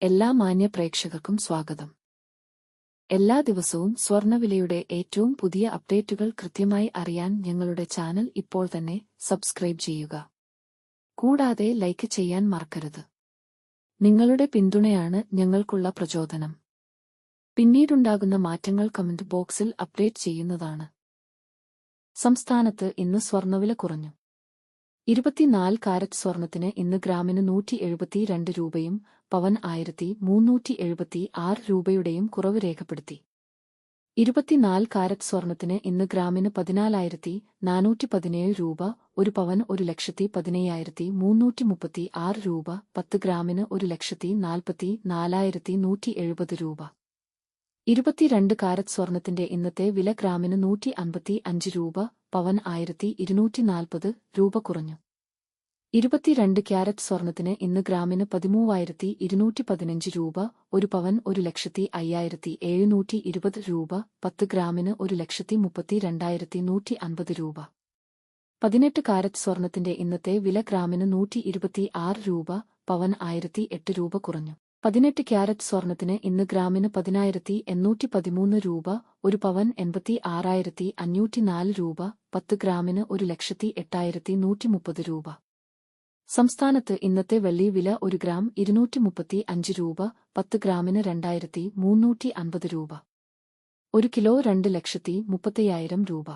എല്ലാ മാന്യ പ്രേക്ഷകർക്കും സ്വാഗതം. എല്ലാ ദിവസവും സ്വർണ്ണവിലയുടെ ഏറ്റവും പുതിയ അപ്ഡേറ്റുകൾ കൃത്യമായി അറിയാൻ ഞങ്ങളുടെ ചാനൽ ഇപ്പോൾ തന്നെ സബ്സ്ക്രൈബ് ചെയ്യുക. കൂടാതെ ലൈക്ക് ചെയ്യാൻ മറക്കരുത്. നിങ്ങളുടെ പിന്തുണയാണ് ഞങ്ങൾക്കുള്ള പ്രചോദനം. പിന്നീടുണ്ടാകുന്ന മാറ്റങ്ങൾ കമന്റ് ബോക്സിൽ അപ്ഡേറ്റ് ചെയ്യുന്നതാണ്. സംസ്ഥാനത്ത് ഇന്ന് സ്വർണ്ണവില കുറഞ്ഞു. 24 കാരറ്റ് സ്വർണത്തിന് ഇന്ന് ഗ്രാമിന് 172 രൂപയും പവൻ 1376 രൂപയുടെയും കുറവ് രേഖപ്പെടുത്തി. 24 കാരറ്റ് സ്വർണത്തിന് ഇന്ന് ഗ്രാമിന് 14,417 രൂപ, ഒരു പവൻ 1,15,336 രൂപ, 10 ഗ്രാമിന് 1,44,170 രൂപ. 22 കാരറ്റ് സ്വർണത്തിന്റെ ഇന്നത്തെ വില ഗ്രാമിന് 155 രൂപ, പവൻ 1,240 രൂപ കുറഞ്ഞു. 22 ക്യാരറ്റ് സ്വർണത്തിന് ഇന്ന് ഗ്രാമിന് 13,215 രൂപ, ഒരു പവൻ 1,05,720 രൂപ, 10 ഗ്രാമിന് 1,32,150 രൂപ. 18 കാരറ്റ് സ്വർണത്തിന്റെ ഇന്നത്തെ വില ഗ്രാമിന് 126 രൂപ, പവൻ 1,008 രൂപ കുറഞ്ഞു. 18 ക്യാരറ്റ് സ്വർണത്തിന് ഇന്ന് ഗ്രാമിന് 10,813 രൂപ, ഒരു പവൻ 86,504 രൂപ, 10 ഗ്രാമിന് 1,08,130 രൂപ. സംസ്ഥാനത്ത് ഇന്നത്തെ വെള്ളി വില 1 ഗ്രാം 235 രൂപ, 10 ഗ്രാമിന് 2,350 രൂപ. 1 കിലോ 2,30,000 രൂപ.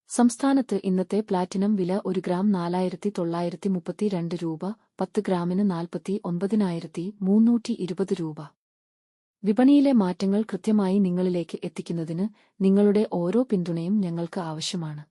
സംസ്ഥാനത്ത് ഇന്നത്തെ പ്ലാറ്റിനം വില 1 ഗ്രാം 4,932 രൂപ, 10 ഗ്രാമിന് 49,320 രൂപ. വിപണിയിലെ മാറ്റങ്ങൾ കൃത്യമായി നിങ്ങളിലേക്ക് എത്തിക്കുന്നതിന് നിങ്ങളുടെ ഓരോ പിന്തുണയും ഞങ്ങൾക്ക് ആവശ്യമാണ്.